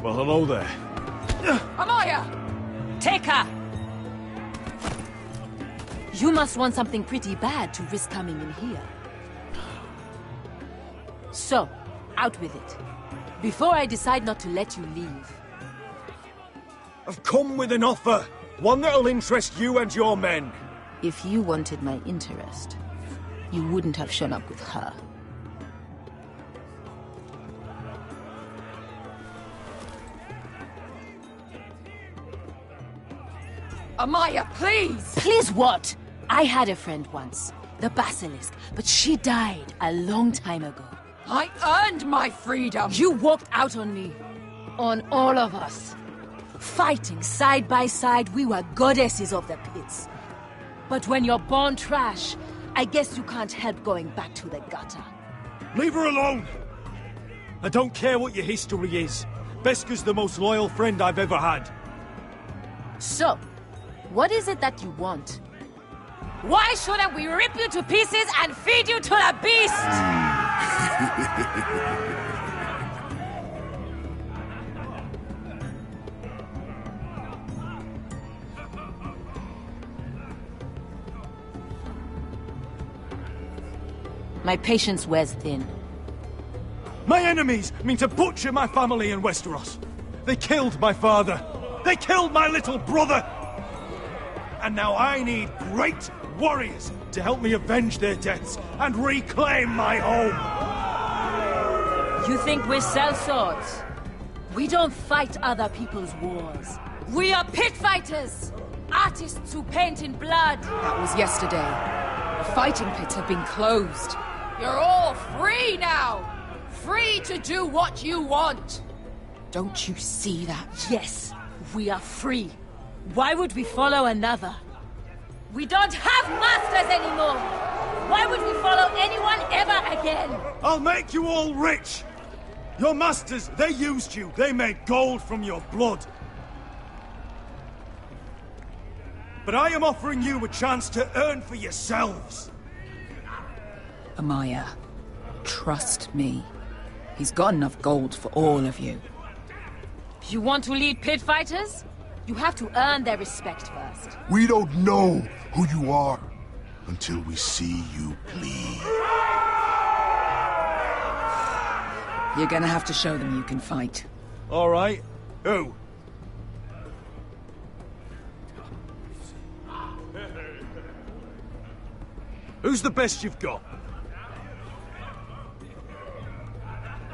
Well, hello there. Amaya! Take her! You must want something pretty bad to risk coming in here. So, out with it. Before I decide not to let you leave. I've come with an offer. One that'll interest you and your men. If you wanted my interest, you wouldn't have shown up with her. Amaya, please! Please what? I had a friend once, the Basilisk, but she died a long time ago. I earned my freedom! You walked out on me. On all of us. Fighting side by side, we were goddesses of the pits. But when you're born trash, I guess you can't help going back to the gutter. Leave her alone! I don't care what your history is. Beskha's the most loyal friend I've ever had. So, what is it that you want? Why shouldn't we rip you to pieces and feed you to the beast? My patience wears thin. My enemies mean to butcher my family in Westeros. They killed my father. They killed my little brother. And now I need great warriors to help me avenge their deaths and reclaim my home. You think we sell swords? We don't fight other people's wars. We are pit fighters! Artists who paint in blood! That was yesterday. The fighting pits have been closed. You're all free now! Free to do what you want! Don't you see that? Yes, we are free. Why would we follow another? We don't have masters anymore! Why would we follow anyone ever again? I'll make you all rich! Your masters, they used you. They made gold from your blood. But I am offering you a chance to earn for yourselves. Amaya, trust me. He's got enough gold for all of you. You want to lead pit fighters? You have to earn their respect first. We don't know who you are until we see you bleed. You're gonna have to show them you can fight. All right. Who? Who's the best you've got?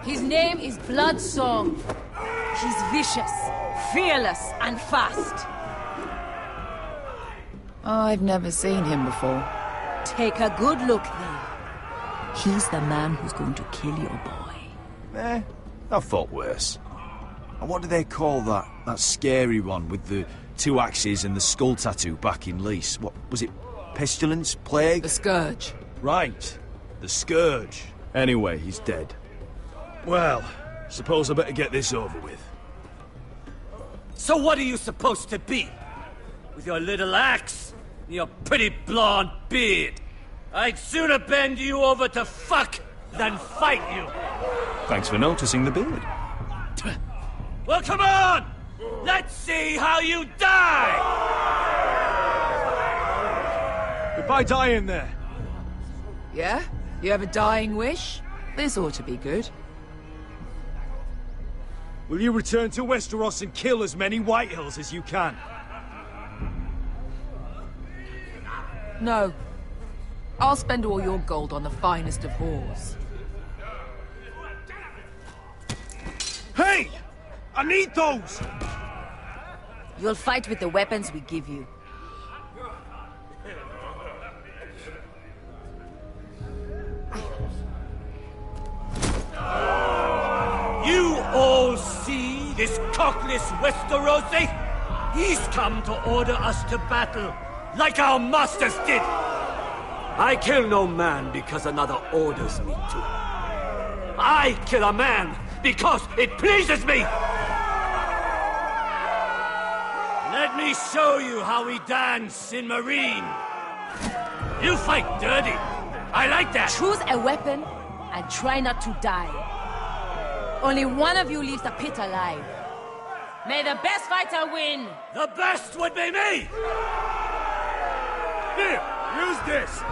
His name is Bloodsong. He's vicious, fearless, and fast. I've never seen him before. Take a good look then. He's the man who's going to kill your boy. I've thought worse. And what do they call that scary one with the 2 axes and the skull tattoo back in Lys? What was it? Pestilence? Plague? The Scourge. Right. The Scourge. Anyway, he's dead. Well, suppose I better get this over with. So what are you supposed to be? With your little axe and your pretty blonde beard? I'd sooner bend you over to fuck than fight you. Thanks for noticing the beard. Well, come on! Let's see how you die! Goodbye dying there. Yeah? You have a dying wish? This ought to be good. Will you return to Westeros and kill as many Whitehills as you can? No. I'll spend all your gold on the finest of whores. Hey! I need those! You'll fight with the weapons we give you. You all see this cockless Westerosi? He's come to order us to battle, like our masters did. I kill no man because another orders me to. I kill a man because it pleases me! Let me show you how we dance in Marine. You fight dirty. I like that. Choose a weapon and try not to die. Only one of you leaves the pit alive. May the best fighter win! The best would be me! Here, use this.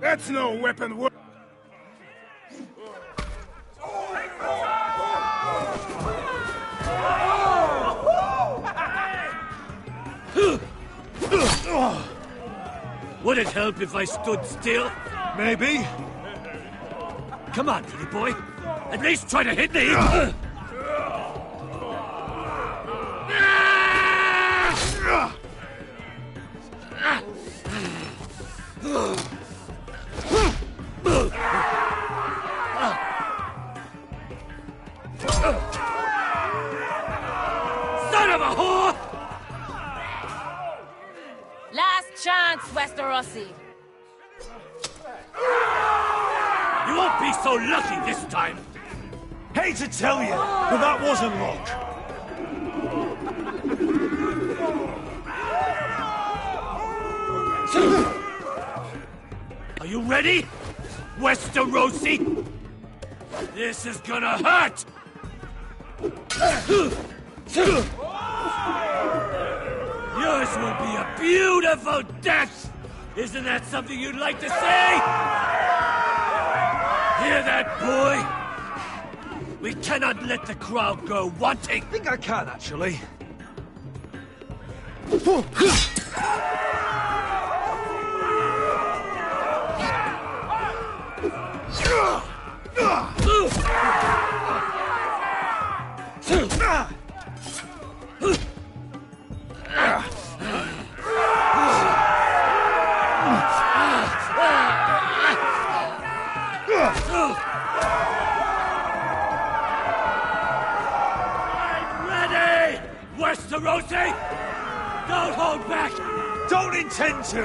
That's no weapon work. Would it help if I stood still? Maybe. Come on, pretty boy. At least try to hit me! Son of a whore! Last chance, Westerosi. You won't be so lucky this time. Hate to tell you, but that wasn't luck. Are you ready, Westerosi? This is gonna hurt! Yours will be a beautiful death! Isn't that something you'd like to say? Hear that, boy? We cannot let the crowd go wanting! I think I can, actually. Ready, Westerosi? Don't hold back! Don't intend to!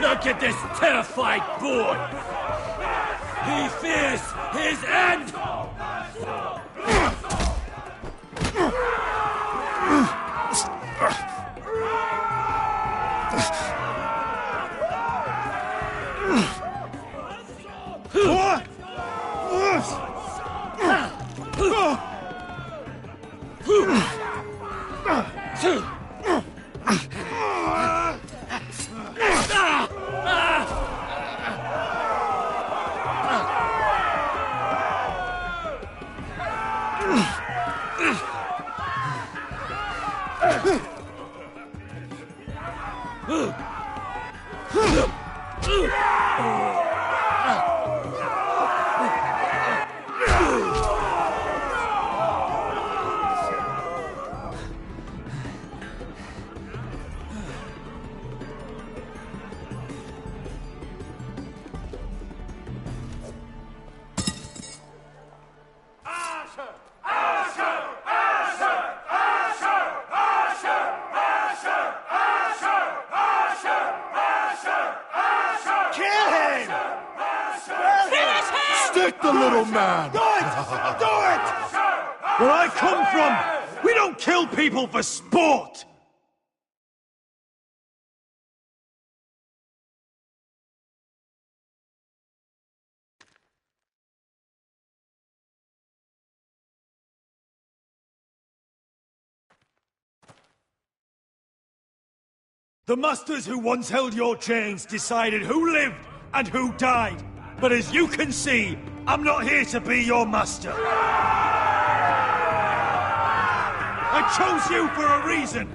Look at this terrified boy! He fears his end! Get the little man! Do it! Do it! Where I come from, we don't kill people for sport! The masters who once held your chains decided who lived and who died. But as you can see, I'm not here to be your master. I chose you for a reason.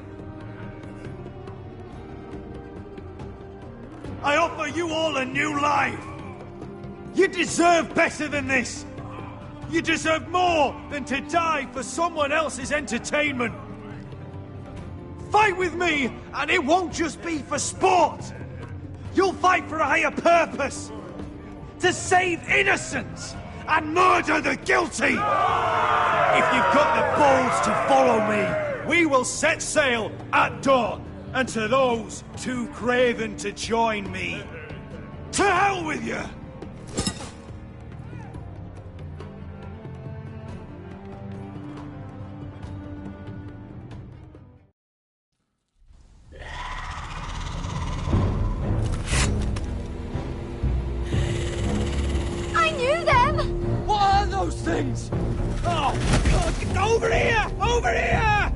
I offer you all a new life. You deserve better than this. You deserve more than to die for someone else's entertainment. Fight with me, and it won't just be for sport. You'll fight for a higher purpose. To save innocents and murder the guilty. If you've got the balls to follow me, we will set sail at dawn. And to those too craven to join me, to hell with you! Those things! Oh, over here! Over here!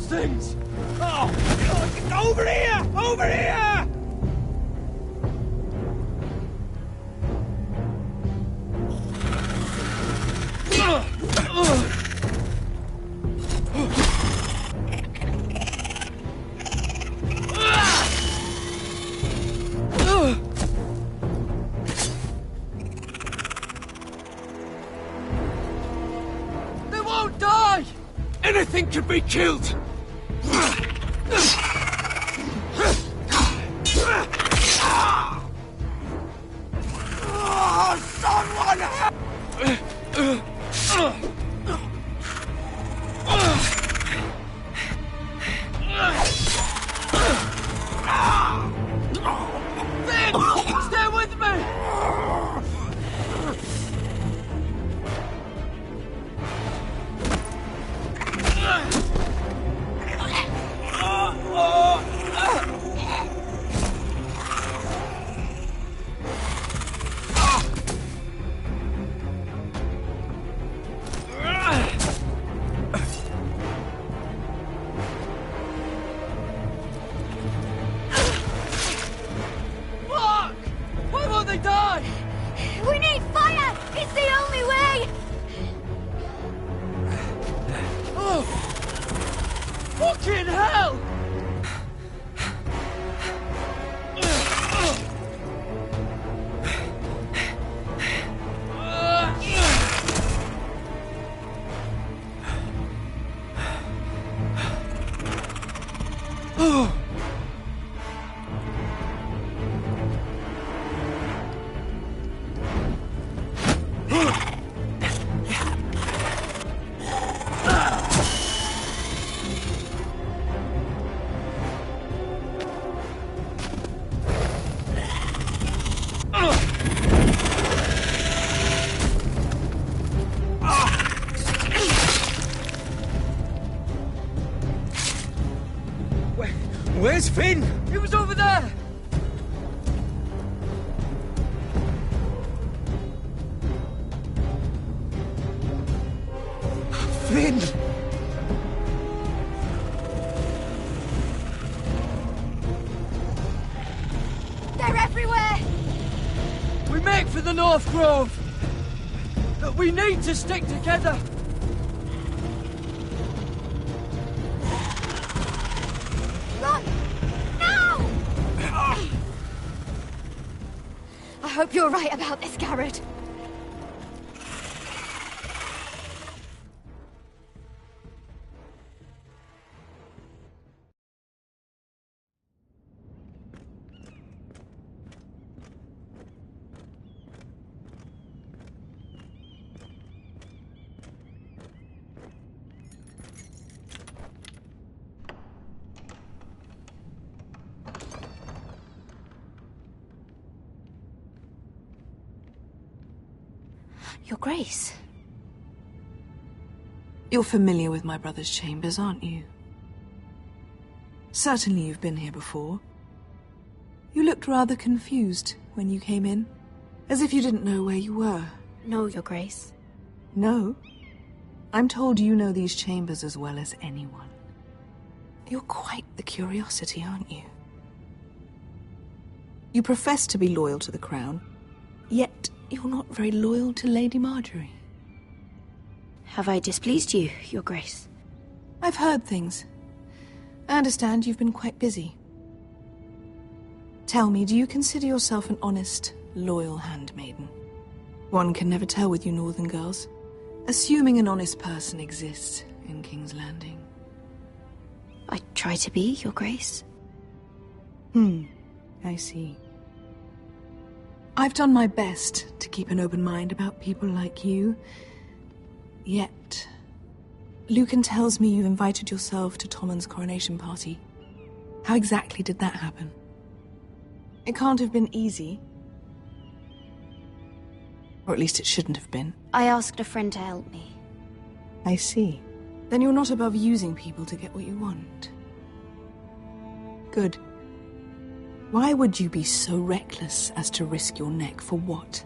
Things! Oh, over here! Over here! They won't die! Anything can be killed! Stay with me! Fucking hell! Where's Finn? He was over there! Finn! They're everywhere! We make for the North Grove! But we need to stick together! Run! Now! I hope you're right about this, Garrett. Your Grace. You're familiar with my brother's chambers, aren't you? Certainly you've been here before. You looked rather confused when you came in, as if you didn't know where you were. No, Your Grace. No? I'm told you know these chambers as well as anyone. You're quite the curiosity, aren't you? You profess to be loyal to the crown, yet you're not very loyal to Lady Marjorie. Have I displeased you, Your Grace? I've heard things. I understand you've been quite busy. Tell me, do you consider yourself an honest, loyal handmaiden? One can never tell with you northern girls. Assuming an honest person exists in King's Landing. I try to be, Your Grace. I see. I've done my best to keep an open mind about people like you. Yet, Lucan tells me you invited yourself to Tommen's coronation party. How exactly did that happen? It can't have been easy. Or at least it shouldn't have been. I asked a friend to help me. I see. Then you're not above using people to get what you want. Good. Why would you be so reckless as to risk your neck for what?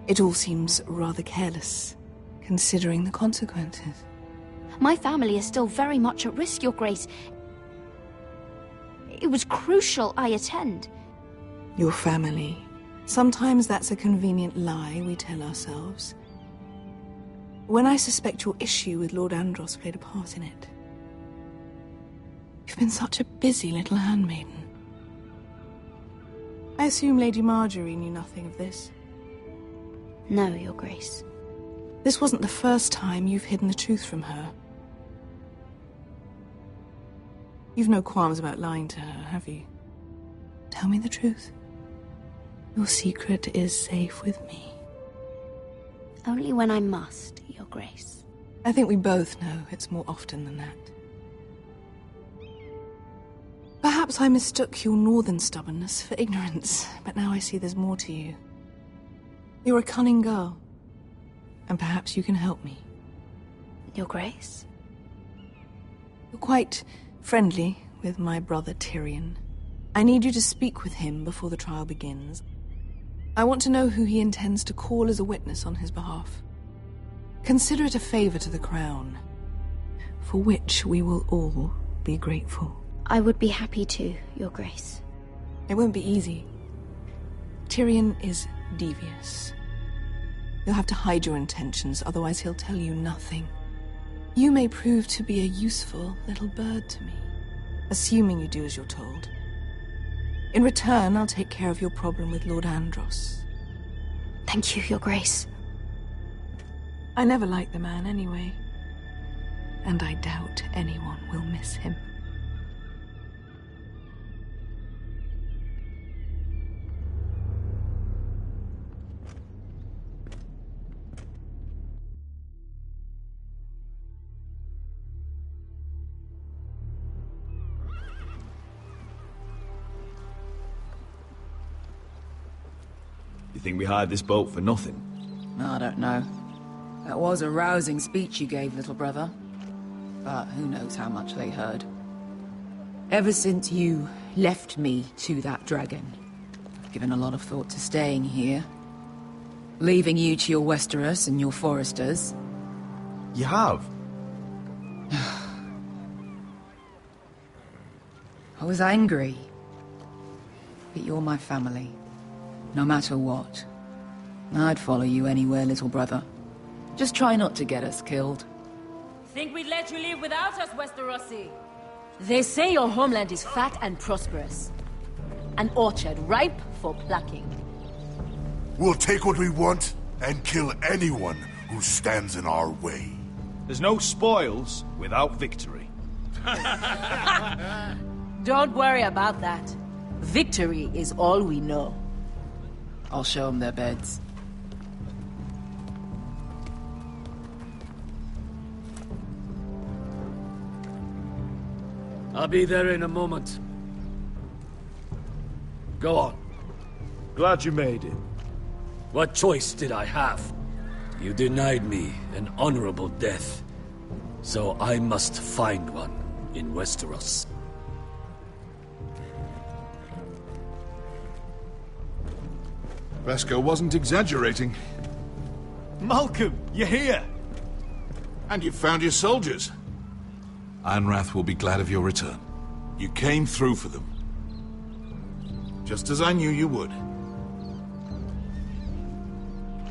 It all seems rather careless, considering the consequences. My family is still very much at risk, Your Grace. It was crucial I attend. Your family. Sometimes that's a convenient lie we tell ourselves. When I suspect your issue with Lord Andros played a part in it. You've been such a busy little handmaiden. I assume Lady Marjorie knew nothing of this. No, Your Grace. This wasn't the first time you've hidden the truth from her. You've no qualms about lying to her, have you? Tell me the truth. Your secret is safe with me. Only when I must, Your Grace. I think we both know it's more often than that. Perhaps I mistook your northern stubbornness for ignorance, but now I see there's more to you. You're a cunning girl, and perhaps you can help me. Your Grace? You're quite friendly with my brother Tyrion. I need you to speak with him before the trial begins. I want to know who he intends to call as a witness on his behalf. Consider it a favor to the crown, for which we will all be grateful. I would be happy to, Your Grace. It won't be easy. Tyrion is devious. You'll have to hide your intentions, otherwise he'll tell you nothing. You may prove to be a useful little bird to me, assuming you do as you're told. In return, I'll take care of your problem with Lord Andros. Thank you, Your Grace. I never liked the man anyway, and I doubt anyone will miss him. You think we hired this boat for nothing? I don't know. That was a rousing speech you gave, little brother. But who knows how much they heard. Ever since you left me to that dragon, I've given a lot of thought to staying here. Leaving you to your Westeros and your Foresters. You have? I was angry. But you're my family. No matter what. I'd follow you anywhere, little brother. Just try not to get us killed. Think we'd let you leave without us, Westerosi? They say your homeland is fat and prosperous. An orchard ripe for plucking. We'll take what we want and kill anyone who stands in our way. There's no spoils without victory. Don't worry about that. Victory is all we know. I'll show them their beds. I'll be there in a moment. Go on. Glad you made it. What choice did I have? You denied me an honorable death, so I must find one in Westeros. Vesco wasn't exaggerating. Malcolm, you're here! And you've found your soldiers. Ironrath will be glad of your return. You came through for them. Just as I knew you would.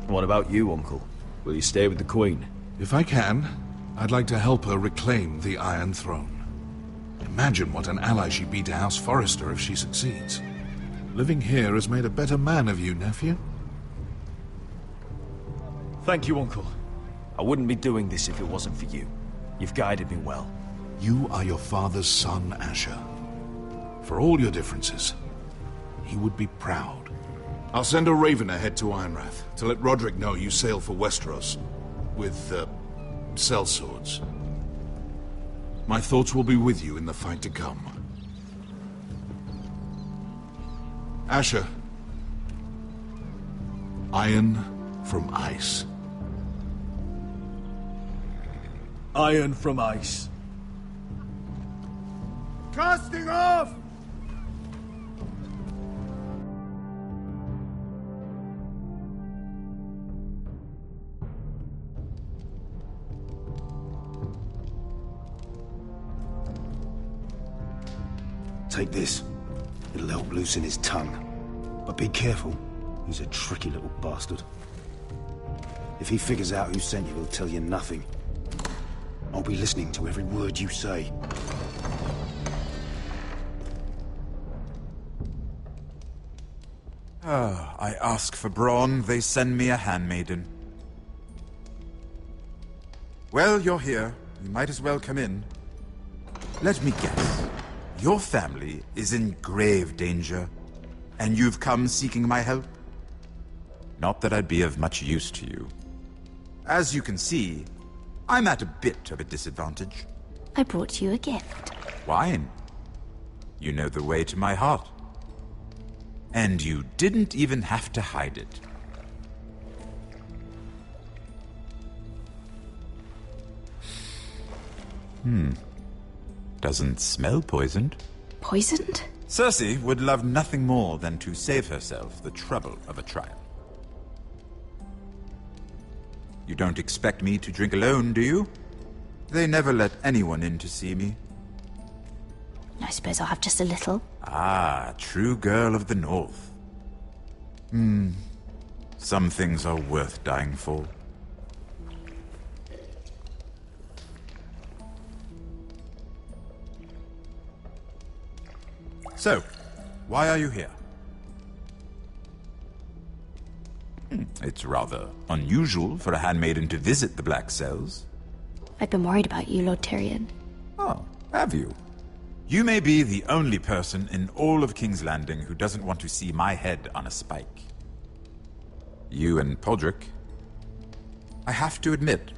What about you, Uncle? Will you stay with the Queen? If I can, I'd like to help her reclaim the Iron Throne. Imagine what an ally she'd be to House Forrester if she succeeds. Living here has made a better man of you, nephew. Thank you, Uncle. I wouldn't be doing this if it wasn't for you. You've guided me well. You are your father's son, Asher. For all your differences, he would be proud. I'll send a raven ahead to Ironrath to let Roderick know you sail for Westeros with, sellswords. My thoughts will be with you in the fight to come. Asher. Iron from ice. Iron from ice. Casting off! Take this. It'll help loosen his tongue. But be careful. He's a tricky little bastard. If he figures out who sent you, he'll tell you nothing. I'll be listening to every word you say. I ask for brawn, they send me a handmaiden. Well, you're here. You might as well come in. Let me guess. Your family is in grave danger, and you've come seeking my help? Not that I'd be of much use to you. As you can see, I'm at a bit of a disadvantage. I brought you a gift. Wine. You know the way to my heart. And you didn't even have to hide it. Doesn't smell poisoned. Poisoned? Cersei would love nothing more than to save herself the trouble of a trial. You don't expect me to drink alone, do you? They never let anyone in to see me. I suppose I'll have just a little. Ah, true girl of the North. Some things are worth dying for. So, why are you here? It's rather unusual for a handmaiden to visit the Black Cells. I've been worried about you, Lord Tyrion. Oh, have you? You may be the only person in all of King's Landing who doesn't want to see my head on a spike. You and Podrick. I have to admit,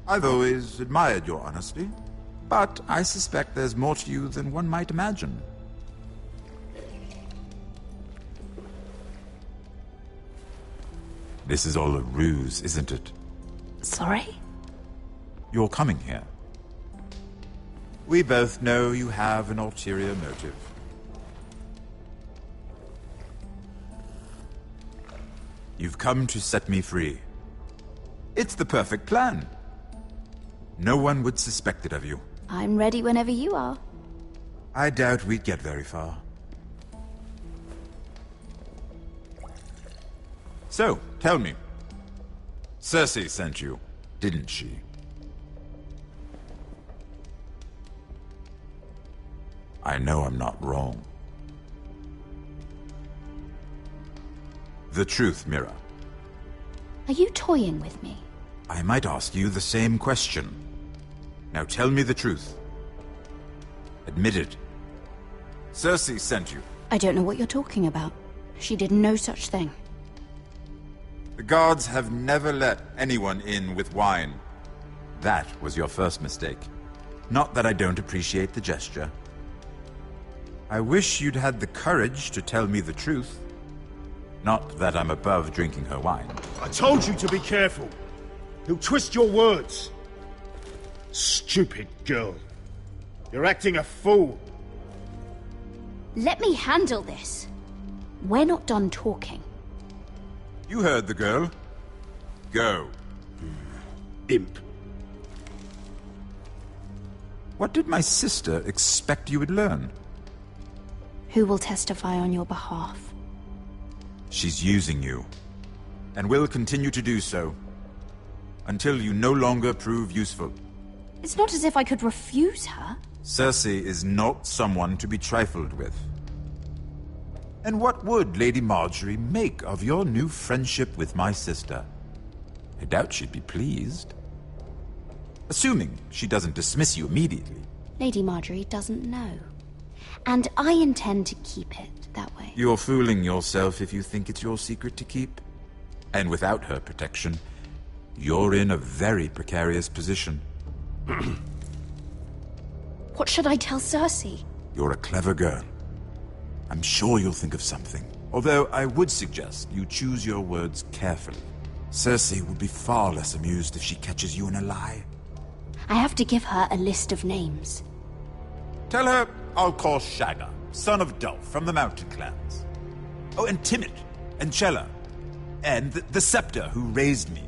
I've always admired your honesty, but I suspect there's more to you than one might imagine. This is all a ruse, isn't it? Sorry? You're coming here. We both know you have an ulterior motive. You've come to set me free. It's the perfect plan. No one would suspect it of you. I'm ready whenever you are. I doubt we'd get very far. So, tell me. Cersei sent you, didn't she? I know I'm not wrong. The truth, Mira. Are you toying with me? I might ask you the same question. Now tell me the truth. Admit it. Cersei sent you. I don't know what you're talking about. She did no such thing. The guards have never let anyone in with wine. That was your first mistake. Not that I don't appreciate the gesture. I wish you'd had the courage to tell me the truth. Not that I'm above drinking her wine. I told you to be careful. He'll twist your words. Stupid girl. You're acting a fool. Let me handle this. We're not done talking. You heard the girl. Go. Imp. What did my sister expect you would learn? Who will testify on your behalf? She's using you, and will continue to do so, until you no longer prove useful. It's not as if I could refuse her. Cersei is not someone to be trifled with. And what would Lady Marjorie make of your new friendship with my sister? I doubt she'd be pleased. Assuming she doesn't dismiss you immediately. Lady Marjorie doesn't know. And I intend to keep it that way. You're fooling yourself if you think it's your secret to keep. And without her protection, you're in a very precarious position. What should I tell Cersei? You're a clever girl. I'm sure you'll think of something. Although I would suggest you choose your words carefully. Cersei would be far less amused if she catches you in a lie. I have to give her a list of names. Tell her I'll call Shagga, son of Dolph, from the Mountain Clans. Oh, and Timid, and Chella, and the Scepter who raised me,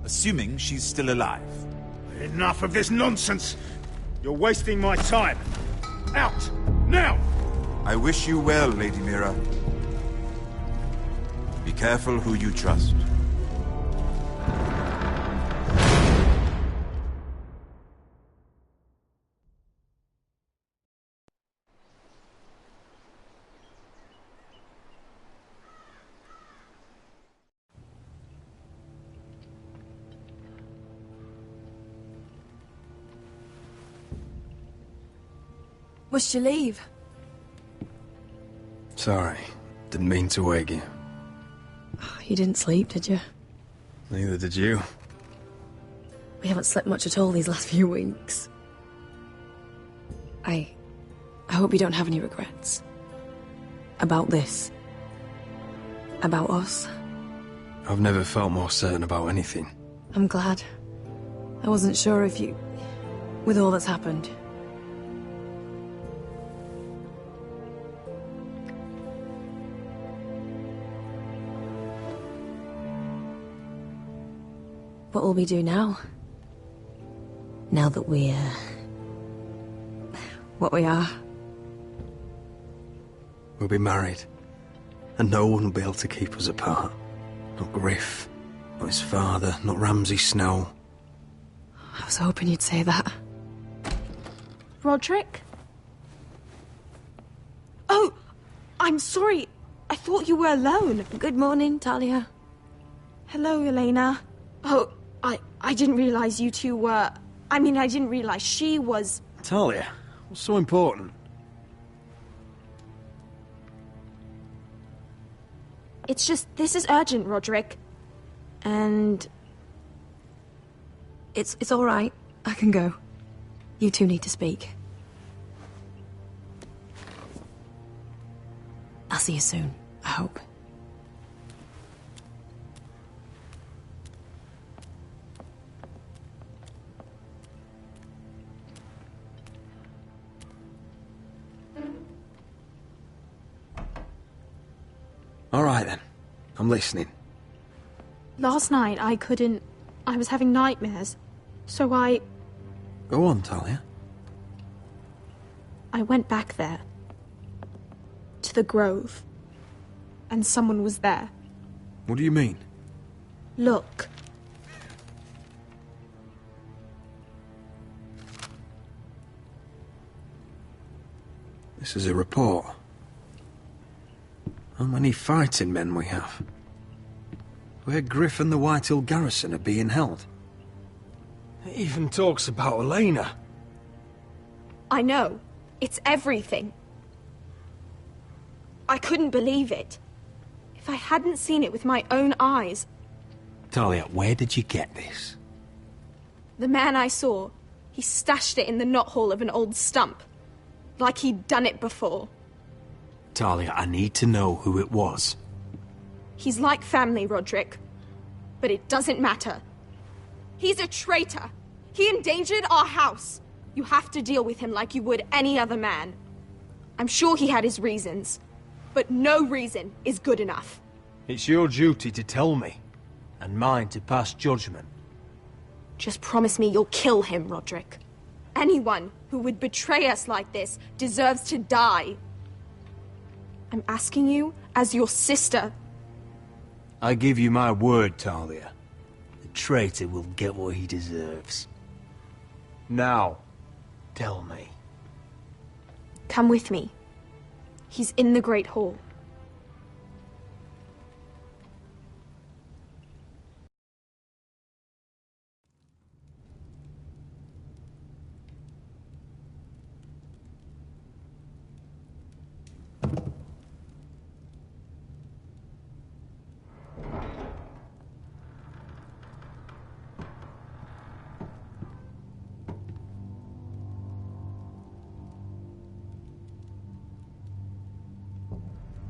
assuming she's still alive. Enough of this nonsense! You're wasting my time! Out! Now! I wish you well, Lady Mira. Be careful who you trust. Must you leave? Sorry. Didn't mean to wake you. You didn't sleep, did you? Neither did you. We haven't slept much at all these last few weeks. I hope you don't have any regrets. About this. About us. I've never felt more certain about anything. I'm glad. I wasn't sure if you... with all that's happened. What will we do now? Now that we're... what we are? We'll be married. And no one will be able to keep us apart. Not Griff, not his father, not Ramsay Snow. I was hoping you'd say that. Roderick? Oh! I'm sorry. I thought you were alone. Good morning, Talia. Hello, Elena. Oh, I didn't realize you two were... I mean, I didn't realize she was... Talia, what's so important? It's just, this is urgent, Roderick. And... It's all right. I can go. You two need to speak. I'll see you soon, I hope. All right, then. I'm listening. Last night, I was having nightmares. So I Go on, Talia. went back there. To the grove. And someone was there. What do you mean? Look. This is a report. How many fighting men we have? Where Griff and the Whitehill garrison are being held. It even talks about Elena. I know. It's everything. I couldn't believe it. If I hadn't seen it with my own eyes... Talia, where did you get this? The man I saw, he stashed it in the knothole of an old stump. Like he'd done it before. Talia, I need to know who it was. He's like family, Roderick. But it doesn't matter. He's a traitor. He endangered our house. You have to deal with him like you would any other man. I'm sure he had his reasons, but no reason is good enough. It's your duty to tell me, and mine to pass judgment. Just promise me you'll kill him, Roderick. Anyone who would betray us like this deserves to die. I'm asking you as your sister. I give you my word, Talia. The traitor will get what he deserves. Now, tell me. Come with me. He's in the Great Hall.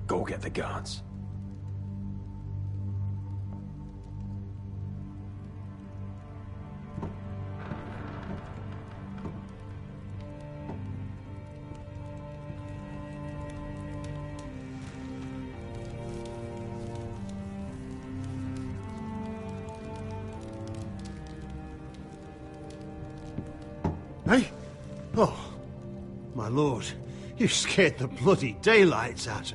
Go get the guards. Hey? Oh, my lord, you scared the bloody daylights out.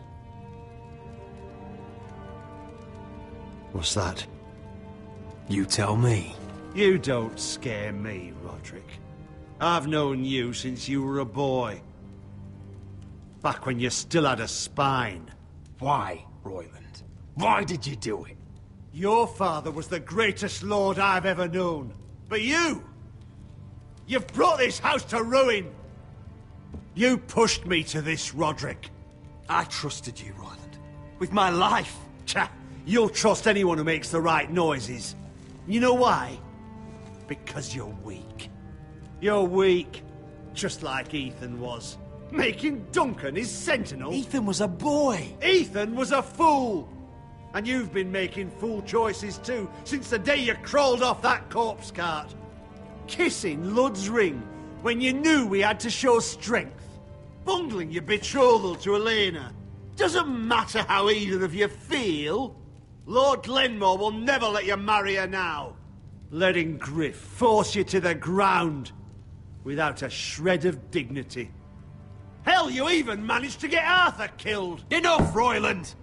What's that? You tell me. You don't scare me, Roderick. I've known you since you were a boy. Back when you still had a spine. Why, Royland? Why did you do it? Your father was the greatest lord I've ever known. But you've brought this house to ruin. You pushed me to this, Roderick. I trusted you, Royland. With my life. Cha! You'll trust anyone who makes the right noises. You know why? Because you're weak. You're weak. Just like Ethan was. Making Duncan his sentinel. Ethan was a boy. Ethan was a fool. And you've been making fool choices too, since the day you crawled off that corpse cart. Kissing Lud's ring when you knew we had to show strength. Bungling your betrothal to Elena. Doesn't matter how either of you feel. Lord Glenmore will never let you marry her now. Letting Griff force you to the ground without a shred of dignity. Hell, you even managed to get Arthur killed. Enough, Royland!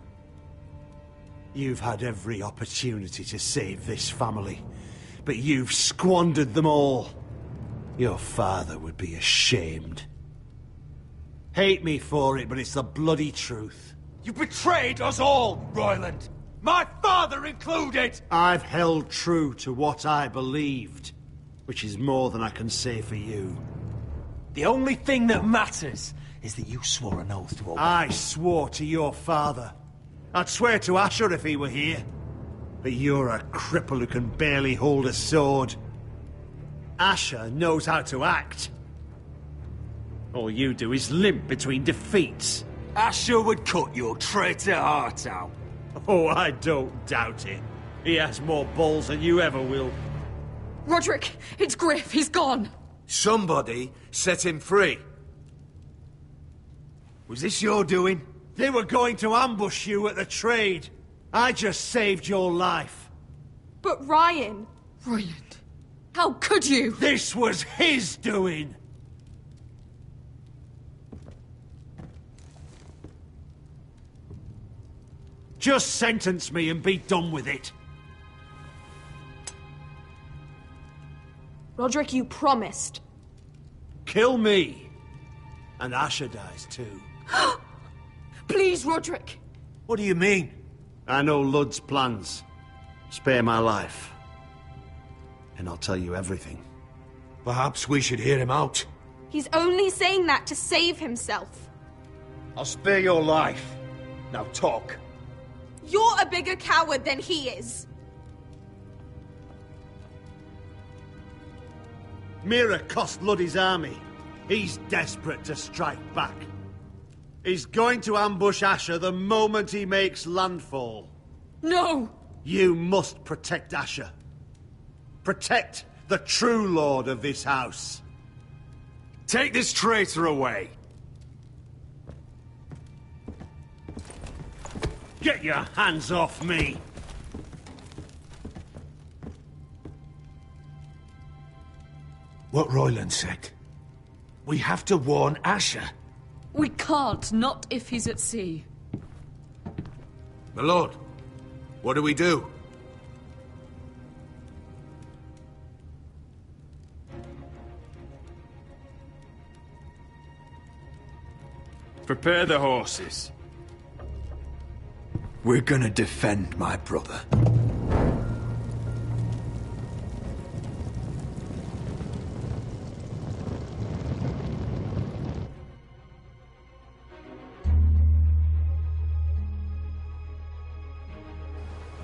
You've had every opportunity to save this family, but you've squandered them all. Your father would be ashamed. Hate me for it, but it's the bloody truth. You betrayed us all, Royland! My father included! I've held true to what I believed, which is more than I can say for you. The only thing that matters is that you swore an oath to obey. I swore to your father. I'd swear to Asher if he were here. But you're a cripple who can barely hold a sword. Asher knows how to act. All you do is limp between defeats. Asher would cut your traitor heart out. Oh, I don't doubt it. He has more balls than you ever will. Roderick, it's Griff. He's gone. Somebody set him free. Was this your doing? They were going to ambush you at the trade. I just saved your life. But Ryan... Royland, how could you? This was his doing. Just sentence me and be done with it. Roderick, you promised. Kill me. And Asher dies too. Please, Roderick. What do you mean? I know Lud's plans. Spare my life. And I'll tell you everything. Perhaps we should hear him out. He's only saying that to save himself. I'll spare your life. Now talk. You're a bigger coward than he is. Mira cost Lud his army. He's desperate to strike back. He's going to ambush Asher the moment he makes landfall. No! You must protect Asher. Protect the true lord of this house. Take this traitor away. Get your hands off me! What Royland said. We have to warn Asher. We can't, not if he's at sea. My lord, what do we do? Prepare the horses. We're gonna defend my brother.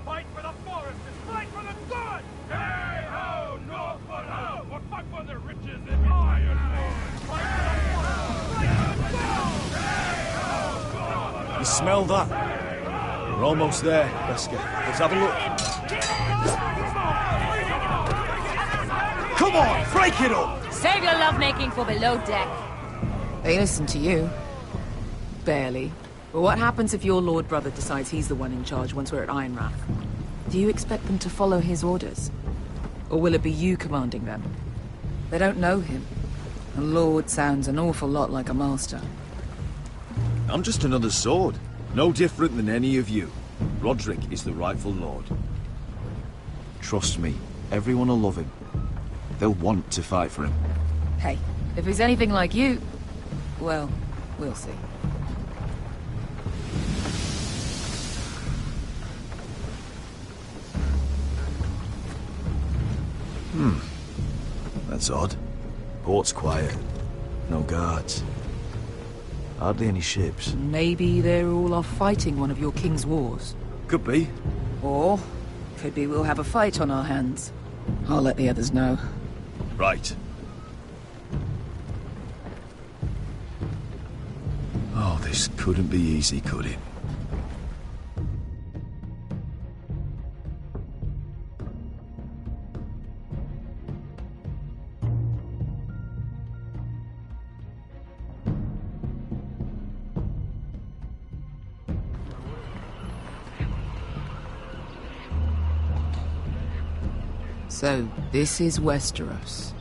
Fight for the foresters! Fight for the good! Hey-ho, Northwood ho! We'll fight for the riches in Ironwood! Fight for the foresters! You smell that? We're almost there, Wesker. Let's have a look. Come on, break it up! Save your lovemaking for below deck. They listen to you. Barely. But what happens if your lord brother decides he's the one in charge once we're at Ironrath? Do you expect them to follow his orders? Or will it be you commanding them? They don't know him. A lord sounds an awful lot like a master. I'm just another sword. No different than any of you. Roderick is the rightful lord. Trust me, everyone will love him. They'll want to fight for him. Hey, if he's anything like you, well, we'll see. That's odd. Port's quiet. No guards. Hardly any ships. Maybe they're all off fighting one of your king's wars. Could be. Or, could be we'll have a fight on our hands. I'll let the others know. Right. Oh, this couldn't be easy, could it? So, this is Westeros.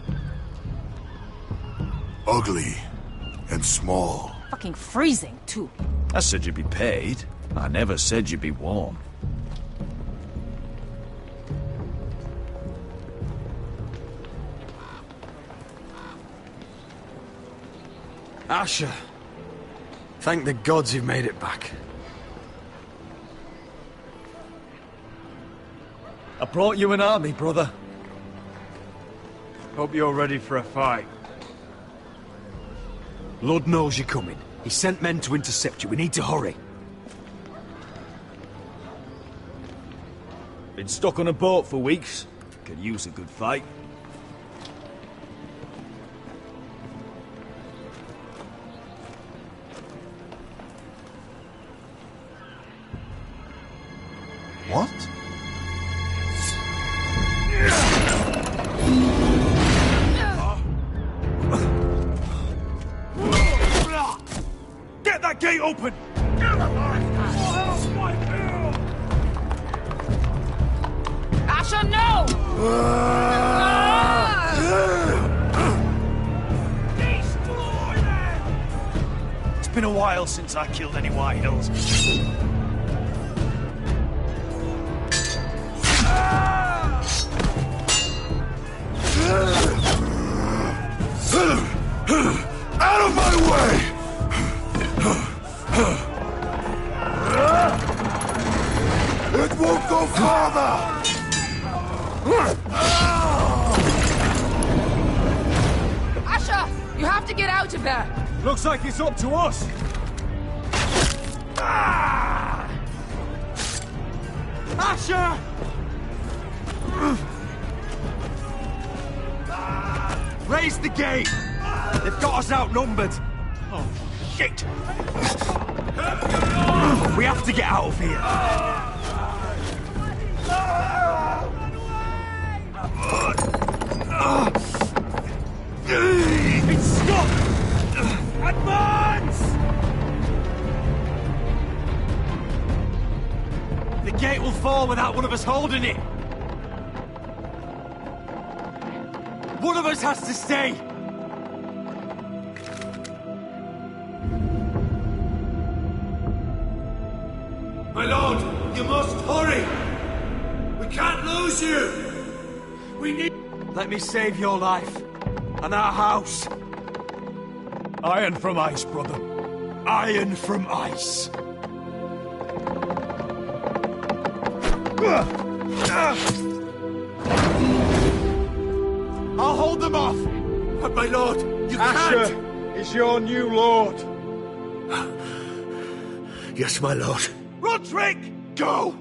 Ugly and small. Fucking freezing, too. I said you'd be paid. I never said you'd be warm. Asher. Thank the gods you've made it back. I brought you an army, brother. Hope you're ready for a fight. Lord knows you're coming. He sent men to intercept you. We need to hurry. Been stuck on a boat for weeks. Could use a good fight. What? Get that gate open! Asher, no! It's been a while since I killed any White Hills. Out of my way! It won't go farther! Asher! You have to get out of there! Looks like it's up to us! Asher! Raise the gate! They've got us outnumbered! Oh, shit! We have to get out of here! of us holding it. One of us has to stay. My lord, you must hurry! We can't lose you! We need... Let me save your life. And our house. Iron from ice, brother. Iron from ice. I'll hold them off! But my lord, you Asher can't! is your new lord. Yes, my lord. Roderick! Go!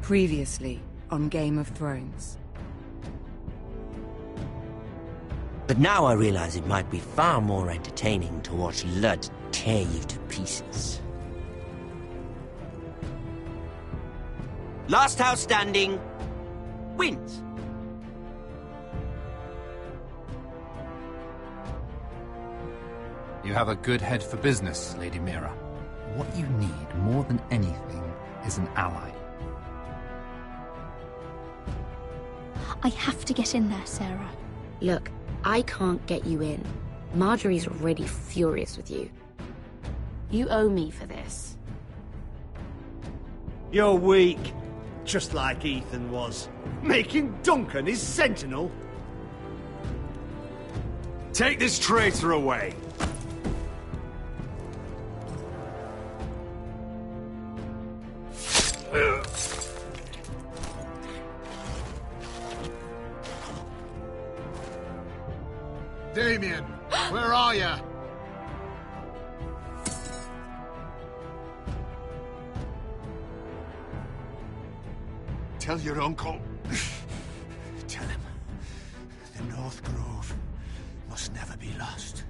Previously on Game of Thrones. But now I realize it might be far more entertaining to watch Lud tear you to pieces. Last house standing wins. You have a good head for business, Lady Mira. What you need more than anything is an ally. I have to get in there, Sarah. Look, I can't get you in. Marjorie's already furious with you. You owe me for this. You're weak. Just like Ethan was. Making Duncan his sentinel. Take this traitor away. Damien, where are you? Tell your uncle. Tell him the North Grove must never be lost.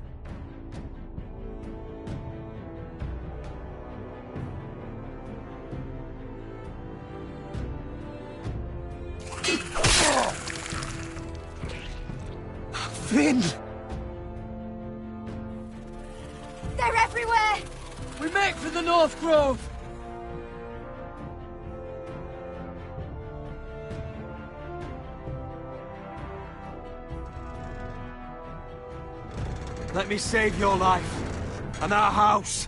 Finn! They're everywhere! We make for the North Grove! Let me save your life. And our house.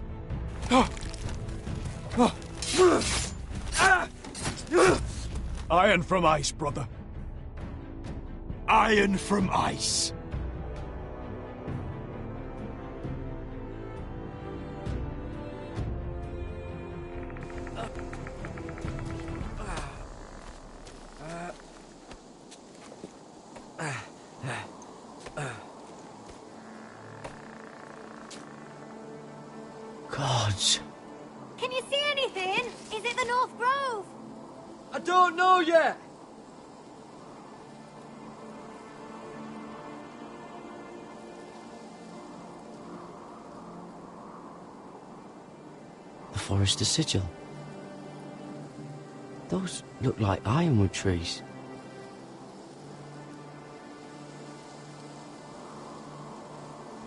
Iron from ice, brother. Iron from ice. Gods. Can you see anything? Is it the North Grove? I don't know yet! The Forester Sigil. Those look like ironwood trees.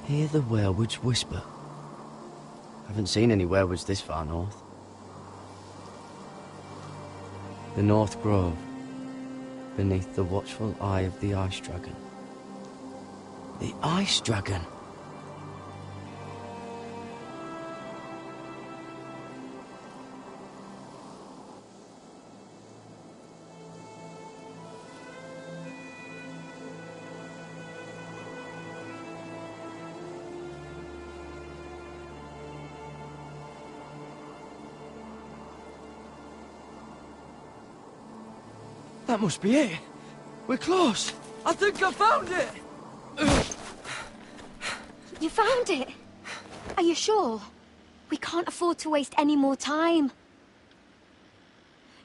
Hear the werewood's whisper. Haven't seen any werewoods this far north. The North Grove, beneath the watchful eye of the Ice Dragon. The Ice Dragon! That must be it. We're close. I think I found it! You found it? Are you sure? We can't afford to waste any more time.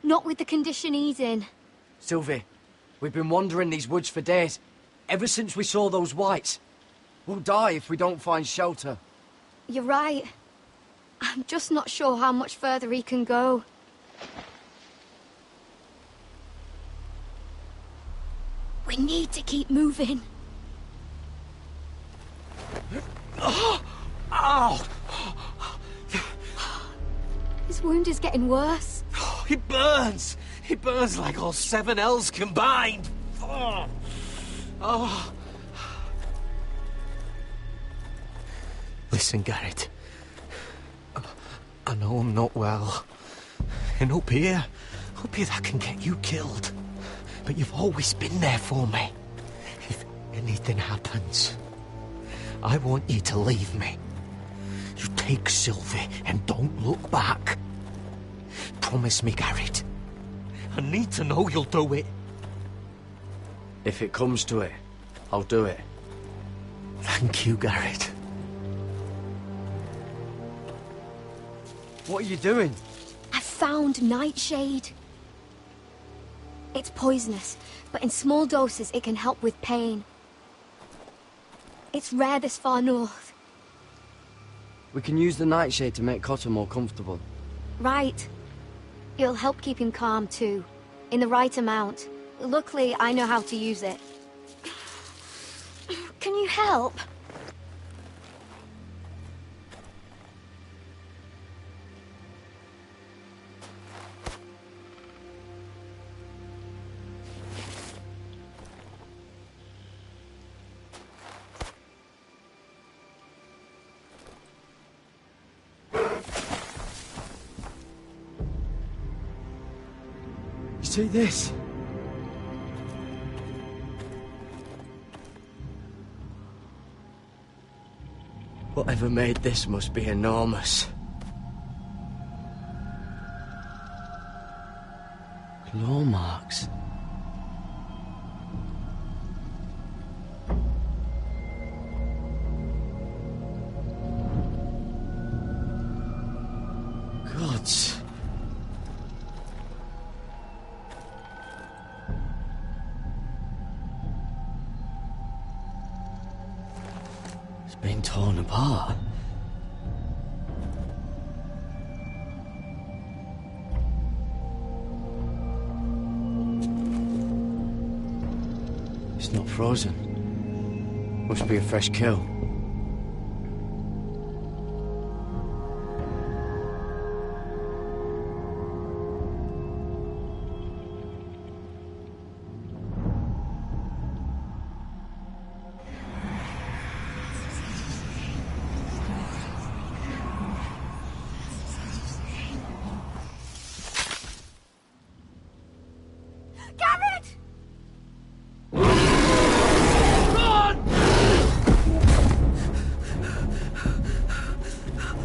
Not with the condition he's in. Sylvie, we've been wandering these woods for days. Ever since we saw those whites. We'll die if we don't find shelter. You're right. I'm just not sure how much further he can go. We need to keep moving. Ow! His wound is getting worse. It burns! It burns like all 7 L's combined! Oh. Listen, Garrett. I know I'm not well. And up here that can get you killed. But you've always been there for me. If anything happens, I want you to leave me. You take Sylvie and don't look back. Promise me, Garrett. I need to know you'll do it. If it comes to it, I'll do it. Thank you, Garrett. What are you doing? I found Nightshade. It's poisonous, but in small doses it can help with pain. It's rare this far north. We can use the nightshade to make Cotter more comfortable. Right. It'll help keep him calm too, in the right amount. Luckily, I know how to use it. Can you help? See this? Whatever made this must be enormous. Claw marks. Gods. Been torn apart. It's not frozen. Must be a fresh kill.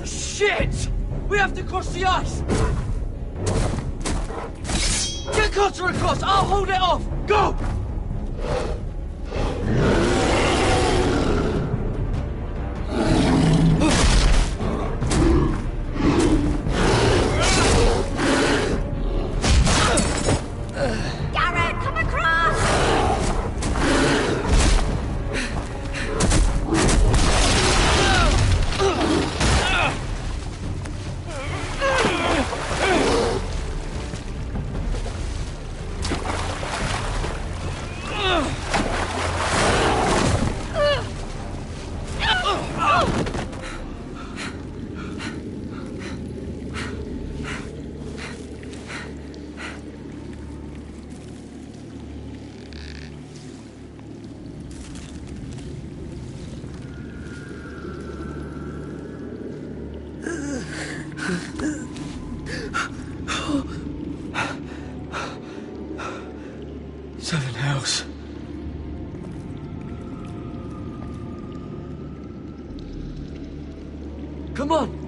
Shit! We have to cross the ice! Get Cotter across! I'll hold it off! Go! Garrett, come across! Seven hells. Come on!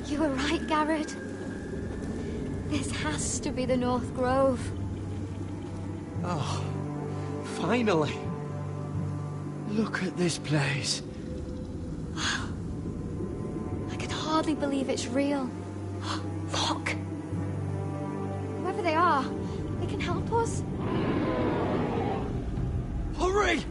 You were right, Garrett. This has to be the North Grove. Oh, finally. Look at this place. I can hardly believe it's real. Look! Whoever they are, they can help us. Hurry!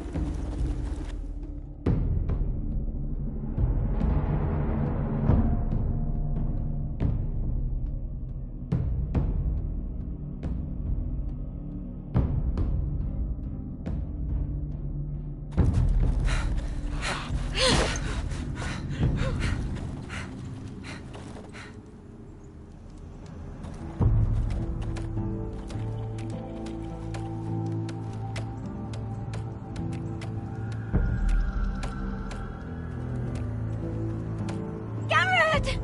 Garrett!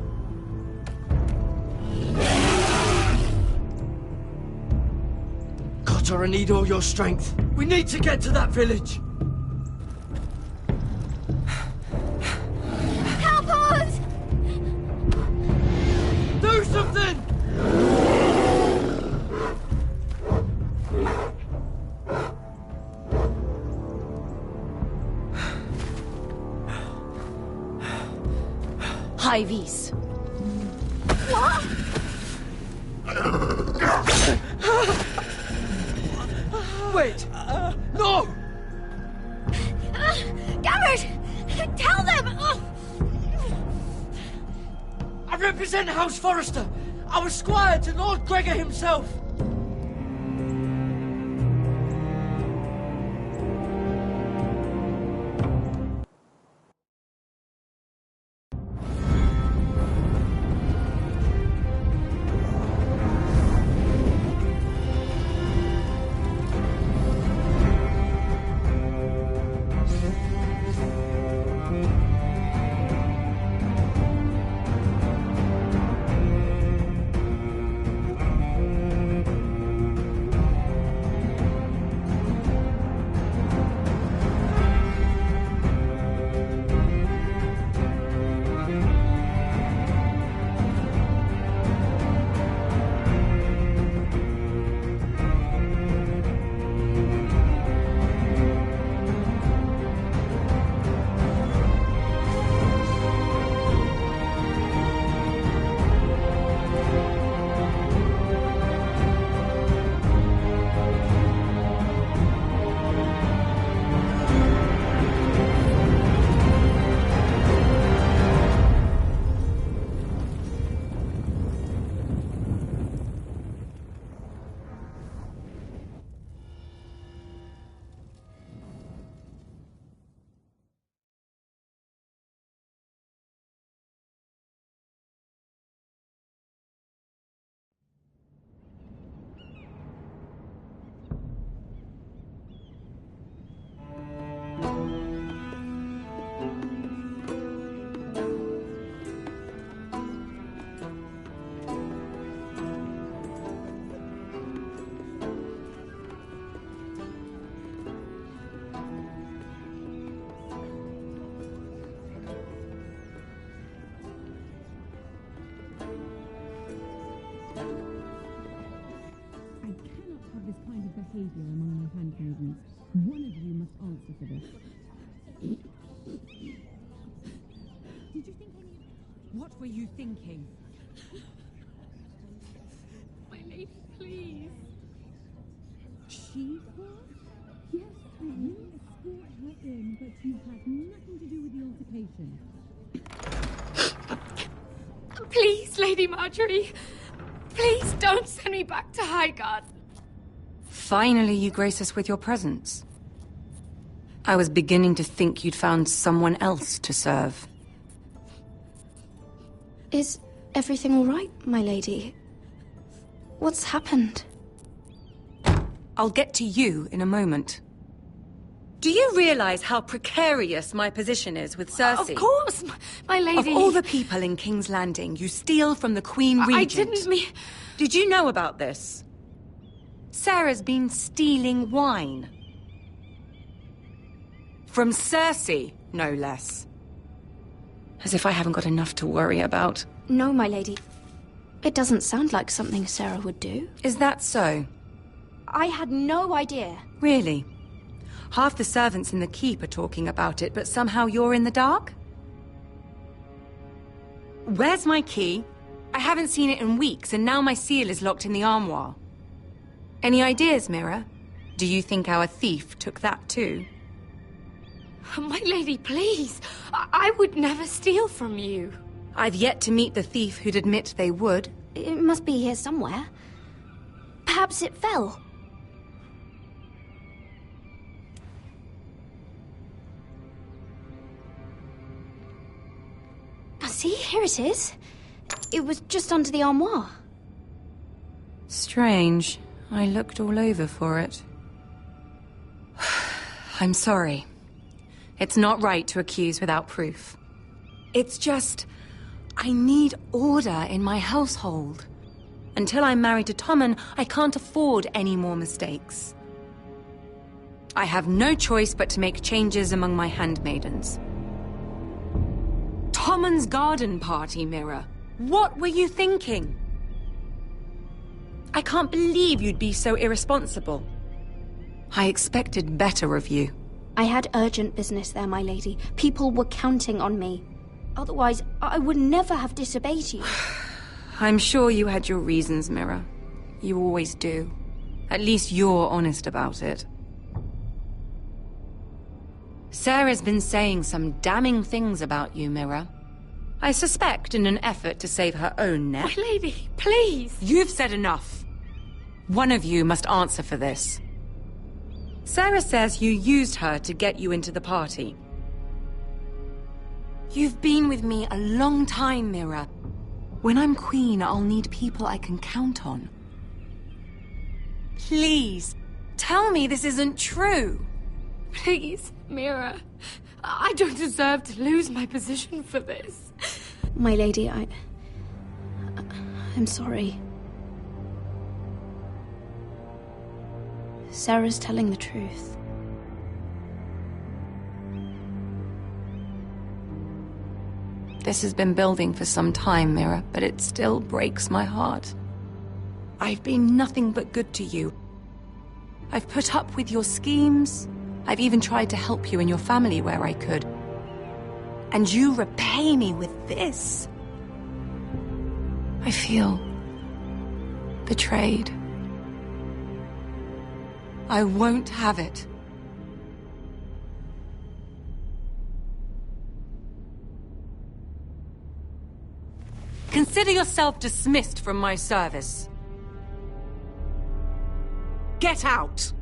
Cotter, I need all your strength. We need to get to that village. Help us! Do something! High vis. What? Wait! No! Garrett! Tell them! I represent House Forrester. I was squire to Lord Gregor himself. behavior among my handmaidens. One of you must answer for this. Did you think any... What were you thinking? My lady, please. She was? Yes, you escort her in, but you had nothing to do with the altercation. Please, Lady Marjorie. Please don't send me back to Highgarden. Finally, you grace us with your presence. I was beginning to think you'd found someone else to serve. Is everything all right, my lady? What's happened? I'll get to you in a moment. Do you realize how precarious my position is with Cersei? Of course, my lady. Of all the people in King's Landing, you steal from the Queen Regent. I didn't mean... Did you know about this? Sarah's been stealing wine. From Cersei, no less. As if I haven't got enough to worry about. No, my lady. It doesn't sound like something Sarah would do. Is that so? I had no idea. Really? Half the servants in the keep are talking about it, but somehow you're in the dark? Where's my key? I haven't seen it in weeks, and now my seal is locked in the armoire. Any ideas, Mira? Do you think our thief took that too? My lady, please. I would never steal from you. I've yet to meet the thief who'd admit they would. It must be here somewhere. Perhaps it fell. See, here it is. It was just under the armoire. Strange. I looked all over for it. I'm sorry. It's not right to accuse without proof. It's just... I need order in my household. Until I'm married to Tommen, I can't afford any more mistakes. I have no choice but to make changes among my handmaidens. Tommen's garden party, Mira. What were you thinking? I can't believe you'd be so irresponsible. I expected better of you. I had urgent business there, my lady. People were counting on me. Otherwise, I would never have disobeyed you. I'm sure you had your reasons, Mira. You always do. At least you're honest about it. Sarah's been saying some damning things about you, Mira. I suspect in an effort to save her own neck. My lady, please! You've said enough. One of you must answer for this. Sarah says you used her to get you into the party. You've been with me a long time, Mira. When I'm queen, I'll need people I can count on. Please, tell me this isn't true. Please, Mira. I don't deserve to lose my position for this. My lady, I'm sorry. Sarah's telling the truth. This has been building for some time, Mira, but it still breaks my heart. I've been nothing but good to you. I've put up with your schemes. I've even tried to help you and your family where I could. And you repay me with this. I feel betrayed. I won't have it. Consider yourself dismissed from my service. Get out!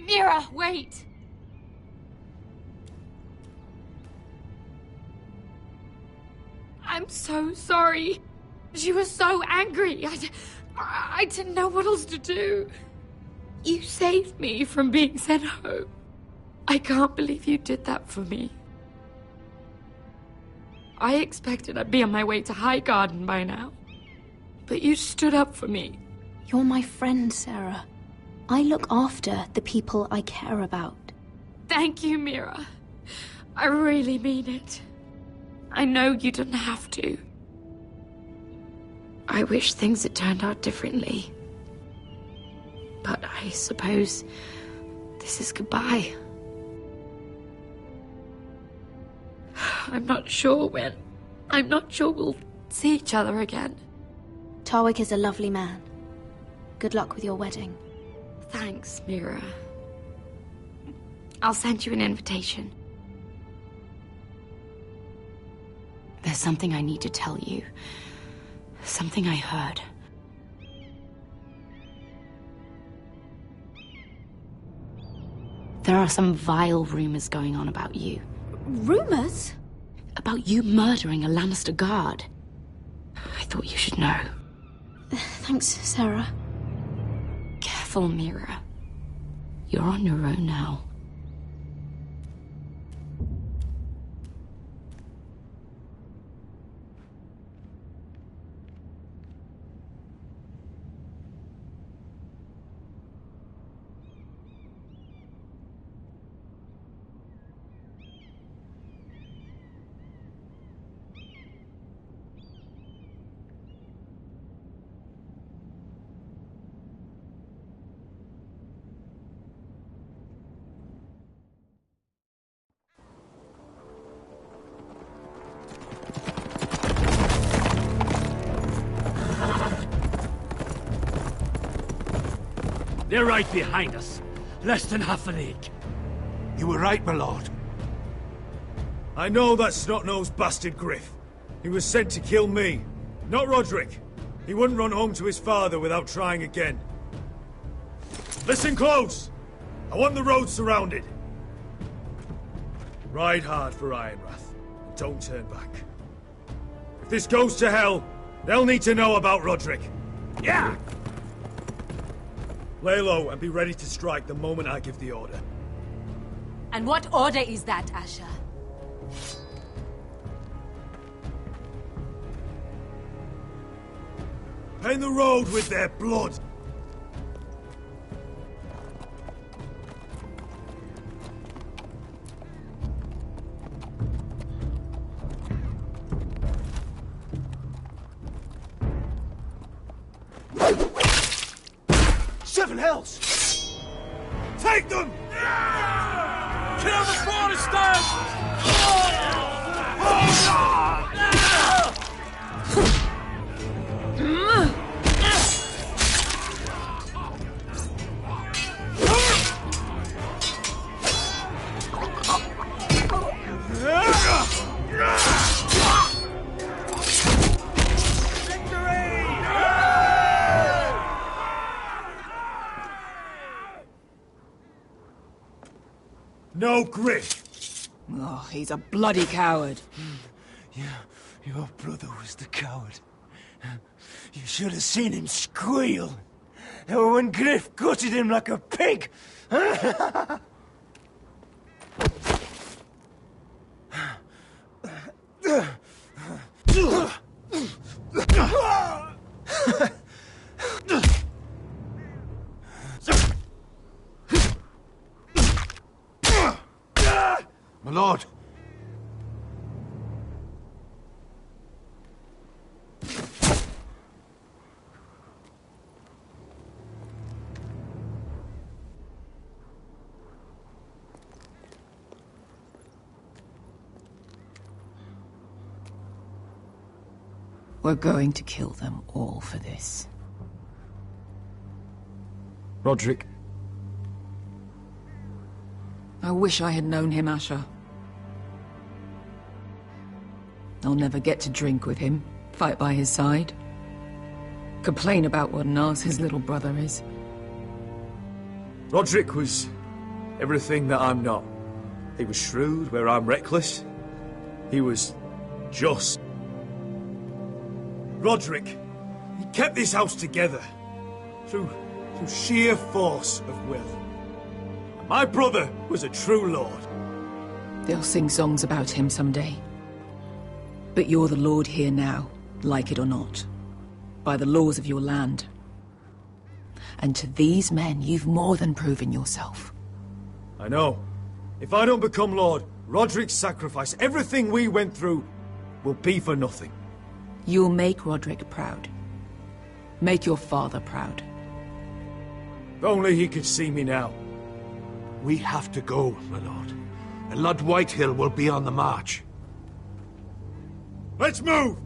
Mira, wait! I'm so sorry. She was so angry. I didn't know what else to do. You saved me from being sent home. I can't believe you did that for me. I expected I'd be on my way to Highgarden by now. But you stood up for me. You're my friend, Sarah. I look after the people I care about. Thank you, Mira. I really mean it. I know you didn't have to. I wish things had turned out differently. But I suppose this is goodbye. I'm not sure when. I'm not sure we'll see each other again. Tarwick is a lovely man. Good luck with your wedding. Thanks, Mira. I'll send you an invitation. There's something I need to tell you. Something I heard. There are some vile rumors going on about you. Rumors? About you murdering a Lannister guard. I thought you should know. Thanks, Sarah. Careful, Mira. You're on your own now. They're right behind us. Less than half a league. You were right, my lord. I know that snot-nosed bastard Griff. He was sent to kill me, not Roderick. He wouldn't run home to his father without trying again. Listen close! I want the road surrounded. Ride hard for Ironrath, and don't turn back. If this goes to hell, they'll need to know about Roderick. Yeah! Lay low and be ready to strike the moment I give the order. And what order is that, Asher? Paint the road with their blood! Seven hells! Take them! Kill the Foresters! No Griff! Oh, he's a bloody coward. Your brother was the coward. You should have seen him squeal. When Griff gutted him like a pig. My lord. We're going to kill them all for this. Roderick. I wish I had known him, Asher. I'll never get to drink with him, fight by his side, complain about what an arse his little brother is. Roderick was everything that I'm not. He was shrewd where I'm reckless. He was just. Roderick, he kept this house together through sheer force of will. And my brother was a true lord. They'll sing songs about him someday. But you're the lord here now, like it or not. By the laws of your land. And to these men, you've more than proven yourself. I know. If I don't become lord, Roderick's sacrifice, everything we went through, will be for nothing. You'll make Roderick proud. Make your father proud. If only he could see me now. We have to go, my lord. And Lord Whitehill will be on the march. Let's move!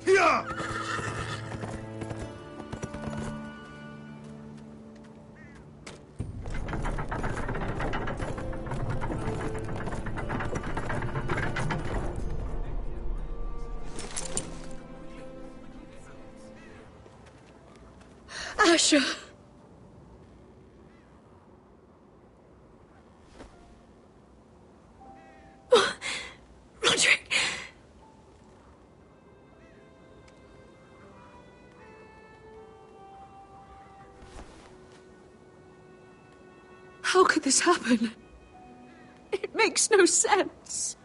Here! Asher! Roderick! How could this happen? It makes no sense.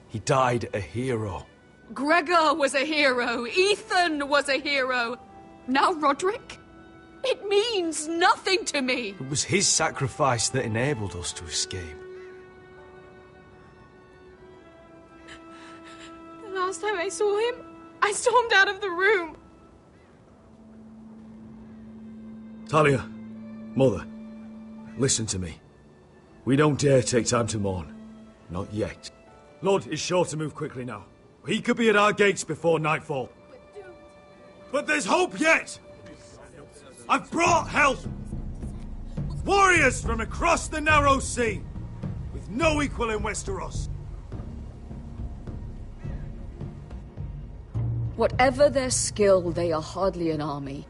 He died a hero. Gregor was a hero. Ethan was a hero. Now Roderick? It means nothing to me. It was his sacrifice that enabled us to escape. The last time I saw him, I stormed out of the room. Talia, Mother, listen to me. We don't dare take time to mourn. Not yet. Lord is sure to move quickly now. He could be at our gates before nightfall. But there's hope yet! I've brought help! Warriors from across the narrow sea, with no equal in Westeros. Whatever their skill, they are hardly an army.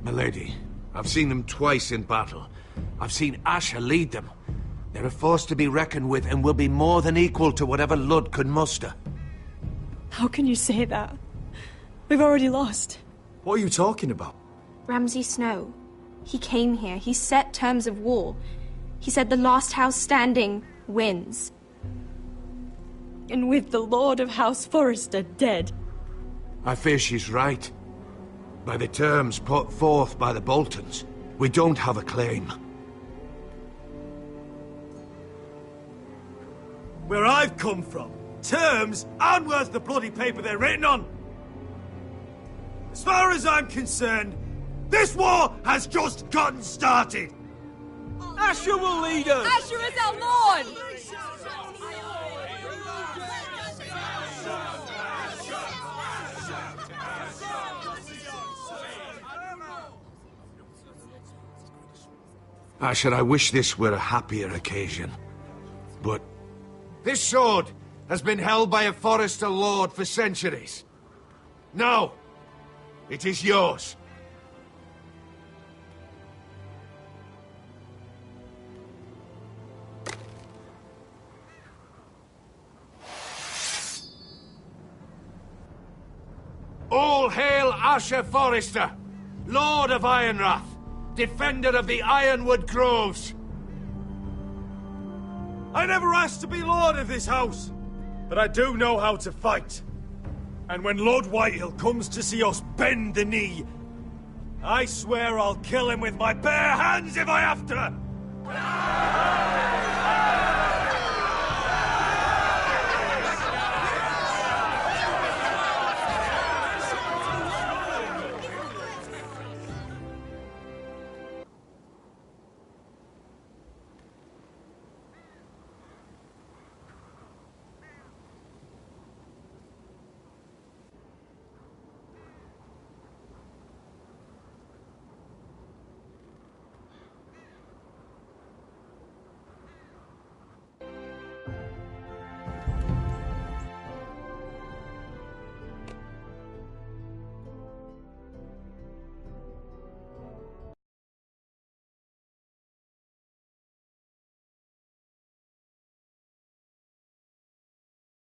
Milady, I've seen them twice in battle. I've seen Asher lead them. They're a force to be reckoned with and will be more than equal to whatever Lud could muster. How can you say that? We've already lost. What are you talking about? Ramsay Snow. He came here. He set terms of war. He said the last house standing wins. And with the Lord of House Forrester dead. I fear she's right. By the terms put forth by the Boltons, we don't have a claim. Where I've come from, terms aren't worth the bloody paper they're written on. As far as I'm concerned, this war has just gotten started. Asher will lead us! Asher is our lord! Asher, I wish this were a happier occasion. But this sword has been held by a Forrester lord for centuries. Now, it is yours. All hail Asher Forrester, Lord of Ironrath, defender of the Ironwood Groves. I never asked to be lord of this house, but I do know how to fight. And when Lord Whitehill comes to see us bend the knee, I swear I'll kill him with my bare hands if I have to!